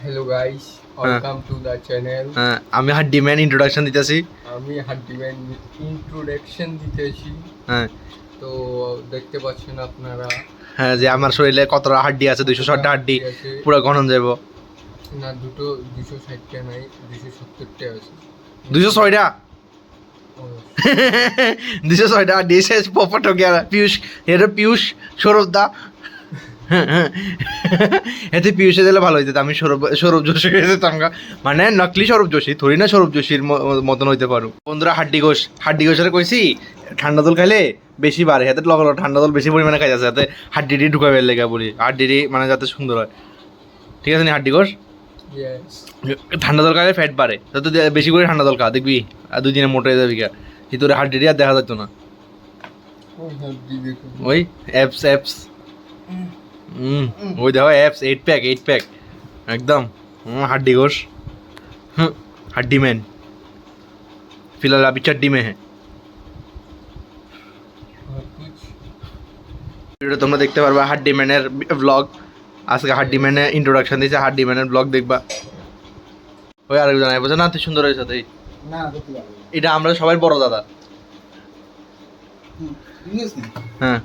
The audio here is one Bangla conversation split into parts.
Hello guys, welcome to the channel. আমি হাড্ডিম্যান ইন্ট্রোডাকশন দিতেছি। হ্যাঁ তো দেখতে পাচ্ছেন আপনারা হ্যাঁ যে আমার শরীরে কতটা হাড্ডি আছে, 260টা হাড্ডি পুরো গণন যাব না, 260টা নাই, 270টা আছে। 206টা 206টা হাড্ডি শেষ পপট গিয়া পিয়ুষ এটা পিয়ুষ সৌরভ দা এতে পিয়ুষে দিলে ভালো হইতো। আমি সৌরভ যোশী হয়ে যেতাম গা, মানে নকলি সৌরভ যোশী, থরি না সৌরভ যোশীর মতন হইতে পারো। বন্ধুরা হাড্ডি ঘোষের কইছি ঠান্ডা জল খাইলে বেশি বাড়ে, হাতে লগ ঠান্ডা জল বেশি পরিমাণে খাই যাচ্ছে, যাতে হাড্ডিটি ঢুকাবে লেগে বলি, হাড্ডিটি মানে যাতে সুন্দর হয়। ঠিক আছে নি হাড্ডি ঘোষ? ঠান্ডা জল খাইলে ফ্যাট বাড়ে, যাতে বেশি করে ঠান্ডা জল খা, দেখবি আর 2 দিনে মোটা হয়ে যাবি গা। ভিতরে হাড্ডিটি আর দেখা যেত না। ওই অ্যাপস ওই দেখো অ্যাপস 8 প্যাক একদম হাড্ডি ঘোষ। हड्डी मैन फिलहाल अभी चड्डी में है। ভিডিওটা তোমরা দেখতে পারবা হাড্ডি ম্যানের ব্লগ। আজকে হাড্ডি ম্যানের ইন্ট্রোডাকশন দিয়েছে, হাড্ডি ম্যানের ব্লগ দেখবা। ওই আরেকজন বলছে না তুই সুন্দর হয়েছে, তাই এটা আমরা সবাই বড় দাদা। হ্যাঁ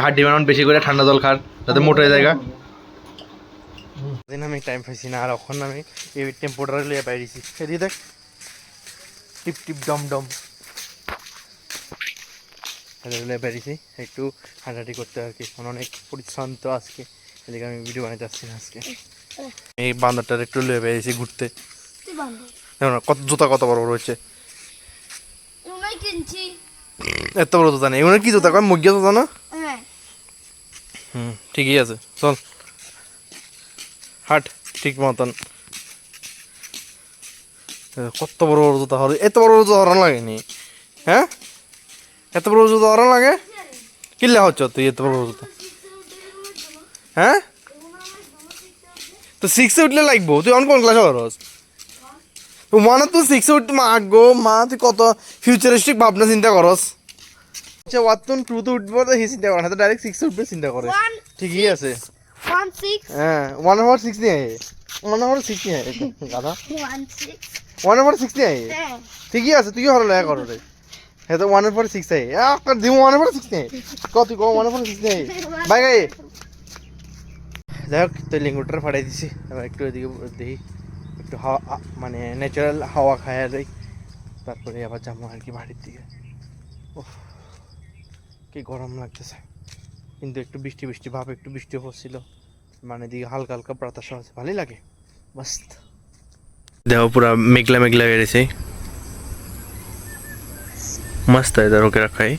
হাড্ডি ম্যান বেশি করে ঠান্ডা জল খার, যাতে মোটা হয়ে যায়। আমি টাইম পাইছি না, আর এখন আমি এই টেম্পোটার লিয়ে বাইরেছি, সেদিকে দেখ টিপ টিপ ডম ডম লিয়ে বাইরেছি একটু হাঁটাহাঁটি করতে আর কি। অনেক পরিশ্রান্ত আজকে, এদিকে আমি ভিডিও বানাতে আসছি না আজকে। এই বান্দরটার একটু লিয়ে বাইরেছি ঘুরতে। কত জুতা কত বড় বড় হচ্ছে, এত বড় জুতা নেই। এগুলো কি জুতা কয়, মুগিয়া জুতা না? ঠিকই আছে, চল হাট ঠিক মতন। কত বড় বড় জুতা হল, এত বড় বড় জুতা হরান লাগেনি? হ্যাঁ এত বড় জুতা হরান লাগে? কিনলে হচ্ছ তুই এত বড় জুতা? হ্যাঁ তো 6-এ উঠলে লাগবো। তুই অন কোন ক্লাসে হরস? মানে তুই 6-এ উঠতে মা গো মা, তুই কত ফিউচারিস্টিক ভাবনা চিন্তা করস। আচ্ছা ওয়াতুন 2-তে উঠবো তো হি চিন্তা করে না, তো ডাইরেক্ট 6-এ উঠবে চিন্তা করে। ঠিকই আছে। 1-6 হ্যাঁ 1/6 नहीं है, 1/6 नहीं है गाधा। 1/6 नहीं है, ठीक है তুই হলো লাগা করো রে। হ্যাঁ তো 1/6 है यार, দিমু 1/6 नहीं কত কো 1/6 नहीं বাই গাই। দেখ তো লিঙ্গুটার ফাড়াই দিছি, এবার একটু এদিকে দেখি, একটু হাওয়া মানে ন্যাচারাল হাওয়া খায় দেই, তারপরে আবার যাবো আর কি বাড়ির দিকে। ওহ কি গরম লাগতেছে, কিন্তু একটু বৃষ্টি বৃষ্টি ভাব, একটু বৃষ্টিও পড়ছিল, মানে দিকে হালকা হালকা বাতাস আছে, ভালোই লাগে মস্ত। দেখো পুরা মেঘলা মেঘলা গেছে, মস্ত है इधर होके रखा है।